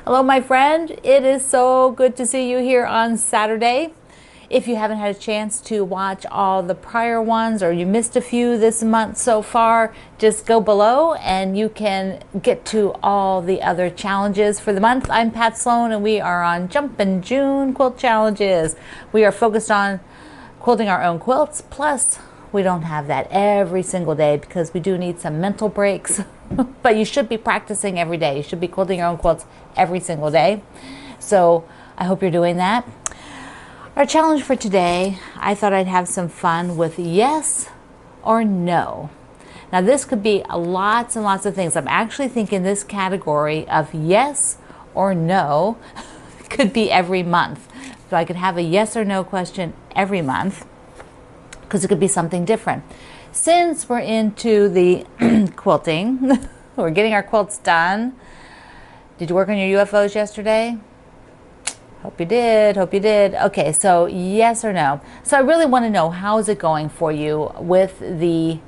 Hello, my friend. It is so good to see you here on Saturday. If you haven't had a chance to watch all the prior ones or you missed a few this month so far, just go below and you can get to all the other challenges for the month. I'm Pat Sloan and we are on Jumpin' June quilt challenges. We are focused on quilting our own quilts, plus we don't have that every single day because we do need some mental breaks. But you should be practicing every day. You should be quilting your own quilts every single day. So I hope you're doing that. Our challenge for today, I thought I'd have some fun with yes or no. Now this could be lots and lots of things. I'm actually thinking this category of yes or no could be every month. So I could have a yes or no question every month because it could be something different. Since we're into the quilting, we're getting our quilts done. Did you work on your UFOs yesterday? Hope you did, hope you did. Okay, so yes or no. So I really want to know, how is it going for you with the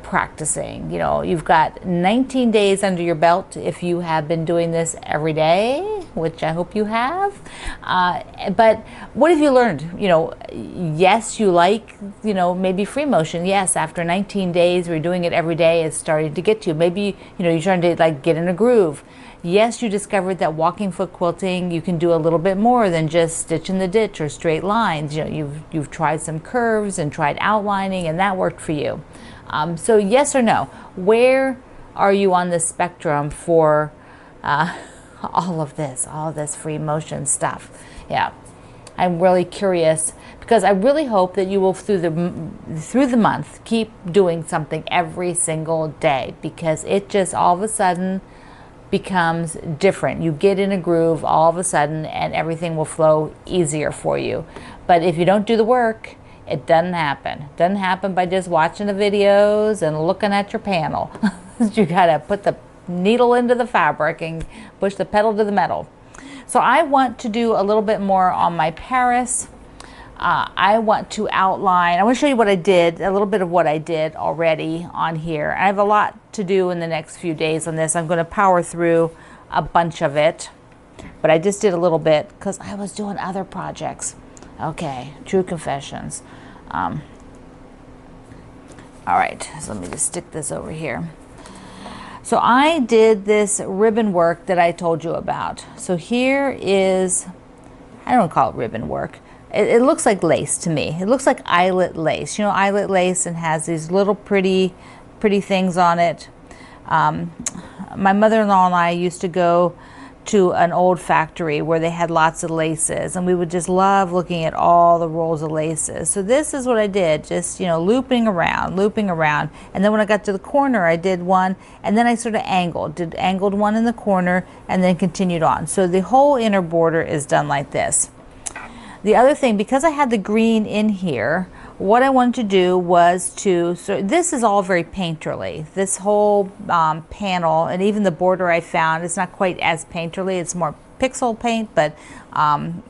practicing? You know, you've got 19 days under your belt if you have been doing this every day, which I hope you have. But what have you learned? You know, yes, you like, you know, maybe free motion. Yes, after 19 days, we're doing it every day, it's starting to get to you. Maybe, you know, you're trying to like get in a groove. Yes, you discovered that walking foot quilting, you can do a little bit more than just stitch in the ditch or straight lines. You know, you've tried some curves and tried outlining, and that worked for you. So yes or no, where are you on the spectrum for all of this free motion stuff? Yeah, I'm really curious because I really hope that you will through the month keep doing something every single day, because it just all of a sudden becomes different. You get in a groove all of a sudden and everything will flow easier for you. But if you don't do the work, it doesn't happen. It doesn't happen by just watching the videos and looking at your panel. You gotta put the needle into the fabric and push the pedal to the metal. So I want to do a little bit more on my Paris. I want to outline, I want to show you what I did, a little bit of what I did already on here. I have a lot to do in the next few days on this. I'm going to power through a bunch of it, but I just did a little bit because I was doing other projects. Okay, true confessions. All right, so let me just stick this over here. So I did this ribbon work that I told you about. So here is, I don't call it ribbon work. It looks like lace to me. It looks like eyelet lace. You know, eyelet lace, and has these little pretty things on it. My mother-in-law and I used to go to an old factory where they had lots of laces, and we would just love looking at all the rolls of laces. So this is what I did, just, you know, looping around. And then when I got to the corner, I did one, and then I sort of angled one in the corner, and then continued on. So the whole inner border is done like this. The other thing, because I had the green in here, what I wanted to do was so this is all very painterly. This whole panel, and even the border I found, it's not quite as painterly. It's more pixel paint, but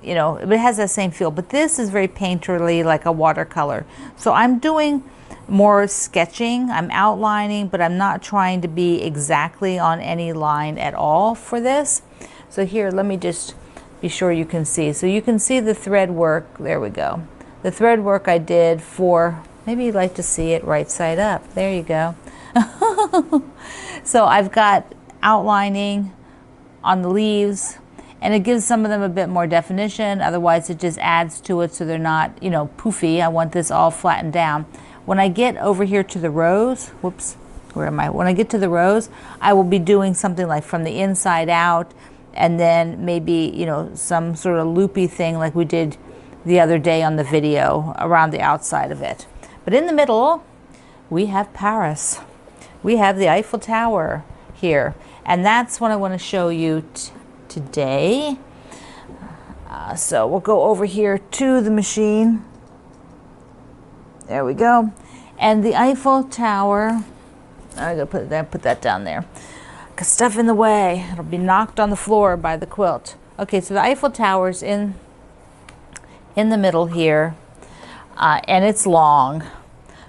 you know, it has that same feel. But this is very painterly, like a watercolor. So I'm doing more sketching. I'm outlining, but I'm not trying to be exactly on any line at all for this. So here, let me just be sure you can see. So you can see the thread work. There we go. The thread work I did for, maybe you'd like to see it right side up. There you go. So I've got outlining on the leaves, and it gives some of them a bit more definition. Otherwise it just adds to it so they're not, you know, poofy. I want this all flattened down. When I get over here to the rows, whoops, where am I? When I get to the rows, I will be doing something like from the inside out, and then maybe, you know, some sort of loopy thing like we did the other day on the video around the outside of it. But in the middle, we have Paris. We have the Eiffel Tower here. And that's what I want to show you today. So we'll go over here to the machine. There we go. And the Eiffel Tower, I'm going to put that down there. Got stuff in the way. It'll be knocked on the floor by the quilt. Okay, so the Eiffel Tower's in the middle here, and it's long.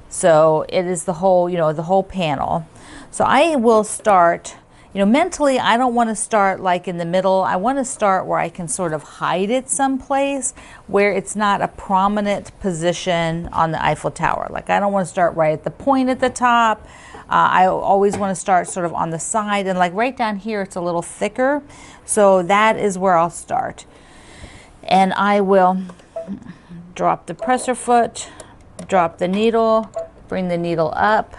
So it is the whole, you know, the whole panel. So I will start You know, mentally, I don't want to start like in the middle. I want to start where I can sort of hide it someplace where it's not a prominent position on the Eiffel Tower. Like, I don't want to start right at the point at the top. I always want to start sort of on the side, and like right down here, it's a little thicker. So that is where I'll start. And I will drop the presser foot, drop the needle, bring the needle up,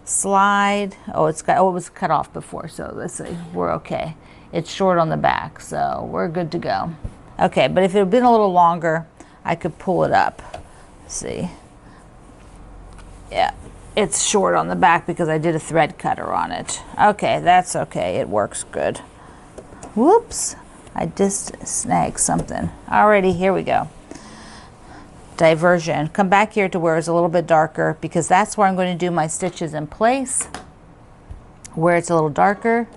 slide. Oh, it was cut off before, so let's see, we're okay. It's short on the back, so we're good to go. Okay, but if it had been a little longer, I could pull it up. Let's see. Yeah, it's short on the back because I did a thread cutter on it. Okay, that's okay, it works good. Whoops, I just snagged something. Alrighty, here we go. Diversion. Come back here to where it's a little bit darker, because that's where I'm going to do my stitches in place, where it's a little darker.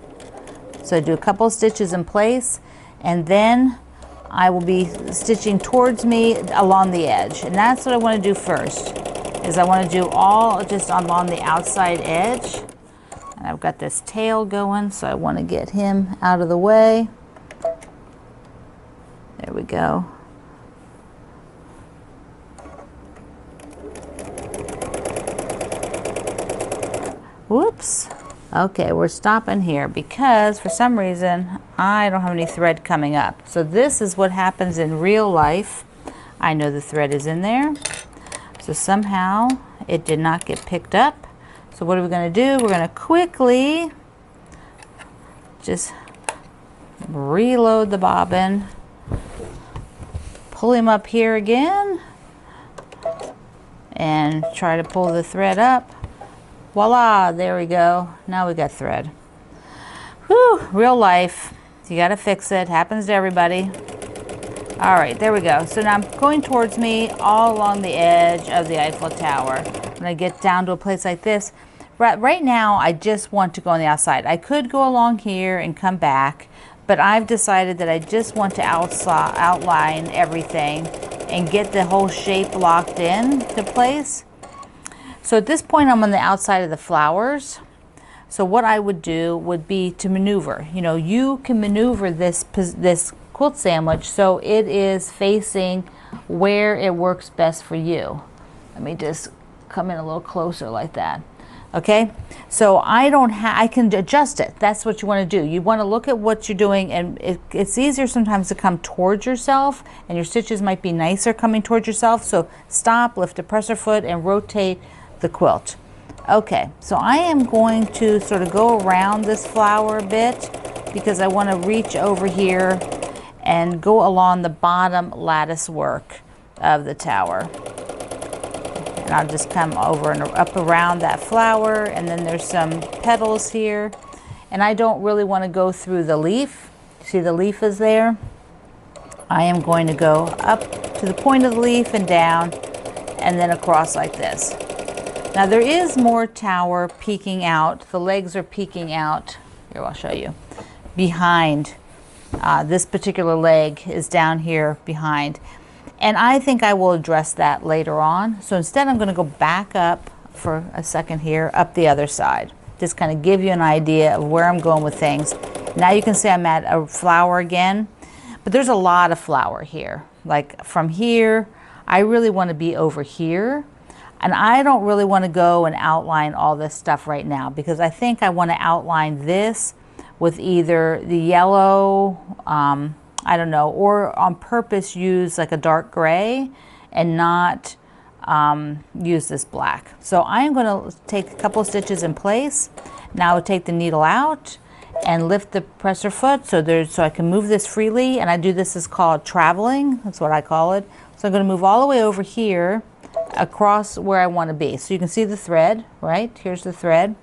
So I do a couple of stitches in place, and then I will be stitching towards me along the edge. And that's what I want to do first, is I want to do all just along the outside edge. And I've got this tail going, so I want to get him out of the way. There we go. Whoops. Okay, we're stopping here because for some reason I don't have any thread coming up. So this is what happens in real life. I know the thread is in there. So somehow it did not get picked up. So what are we going to do? We're going to quickly just reload the bobbin, pull him up here again, and try to pull the thread up. Voila, there we go. Now we got thread. Whew, real life. You got to fix it. Happens to everybody. All right, there we go. So now I'm going towards me all along the edge of the Eiffel Tower. When I get down to a place like this, right now I just want to go on the outside. I could go along here and come back, but I've decided that I just want to outline everything and get the whole shape locked in to place. So at this point I'm on the outside of the flowers. So what I would do would be to maneuver. You know, you can maneuver this quilt sandwich so it is facing where it works best for you. Let me just come in a little closer like that. Okay, so I can adjust it. That's what you want to do. You want to look at what you're doing, and it's easier sometimes to come towards yourself, and your stitches might be nicer coming towards yourself. So stop, lift the presser foot, and rotate the quilt. Okay, so I am going to sort of go around this flower a bit because I want to reach over here and go along the bottom lattice work of the tower. And I'll just come over and up around that flower, and then there's some petals here. And I don't really want to go through the leaf. See, the leaf is there. I am going to go up to the point of the leaf and down, and then across like this. Now there is more tower peeking out. The legs are peeking out. Here, I'll show you. Behind. This particular leg is down here behind. And I think I will address that later on. So instead I'm going to go back up for a second here, up the other side. Just kind of give you an idea of where I'm going with things. Now you can see I'm at a flower again. But there's a lot of flower here. Like from here, I really want to be over here. And I don't really want to go and outline all this stuff right now because I think I want to outline this with either the yellow, I don't know, or on purpose use like a dark gray and not use this black. So I am going to take a couple stitches in place. Now I'll take the needle out and lift the presser foot so I can move this freely. And I do this is called traveling. That's what I call it. So I'm going to move all the way over here across where I want to be. So you can see the thread, right? Here's the thread.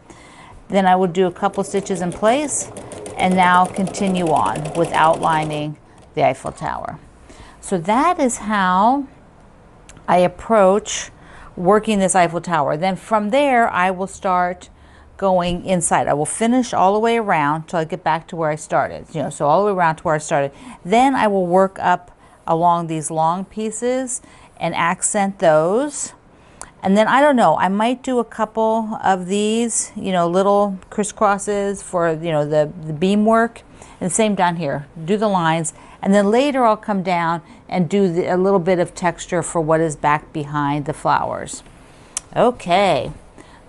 Then I would do a couple stitches in place and now continue on with outlining the Eiffel Tower. So that is how I approach working this Eiffel Tower. Then from there I will start going inside. I will finish all the way around till I get back to where I started. You know, so all the way around to where I started. Then I will work up along these long pieces and accent those. And then I don't know, I might do a couple of these, you know, little crisscrosses for, you know, the beam work. And same down here, do the lines. And then later I'll come down and do a little bit of texture for what is back behind the flowers. Okay,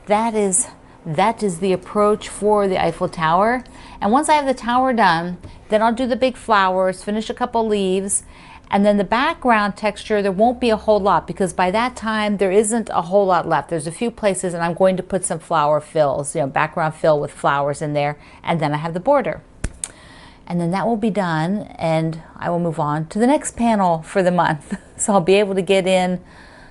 that is the approach for the Eiffel Tower. And once I have the tower done, then I'll do the big flowers, finish a couple leaves, and then the background texture, there won't be a whole lot because by that time there isn't a whole lot left. There's a few places and I'm going to put some flower fills, you know, background fill with flowers in there, and then I have the border. And then that will be done and I will move on to the next panel for the month. So I'll be able to get in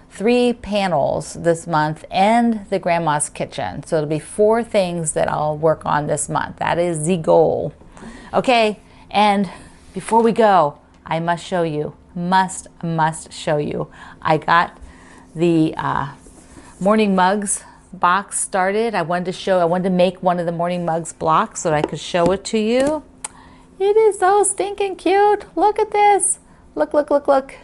3 panels this month and the grandma's kitchen. So it'll be 4 things that I'll work on this month. That is the goal. Okay, and before we go, I must show you, must show you. I got the morning mugs box started. I wanted to make one of the morning mugs blocks so that I could show it to you. It is so stinking cute. Look at this. Look, look, look, look.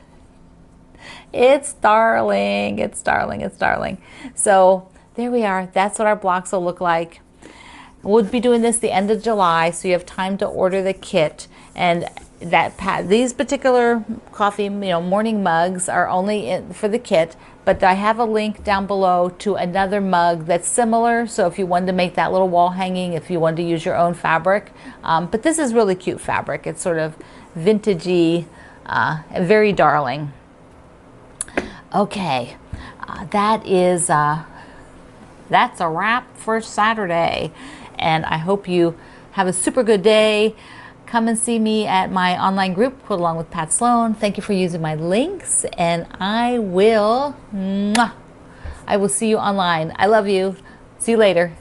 It's darling, it's darling, it's darling. So there we are. That's what our blocks will look like. We'll be doing this the end of July, so you have time to order the kit. And these particular coffee, you know, morning mugs are only for the kit, but I have a link down below to another mug that's similar. So if you wanted to make that little wall hanging, if you wanted to use your own fabric, but this is really cute fabric. It's sort of vintagey, very darling. Okay, that's a wrap for Saturday, and I hope you have a super good day. Come and see me at my online group, Quilt Along with Pat Sloan. Thank you for using my links, and I will see you online. I love you. See you later.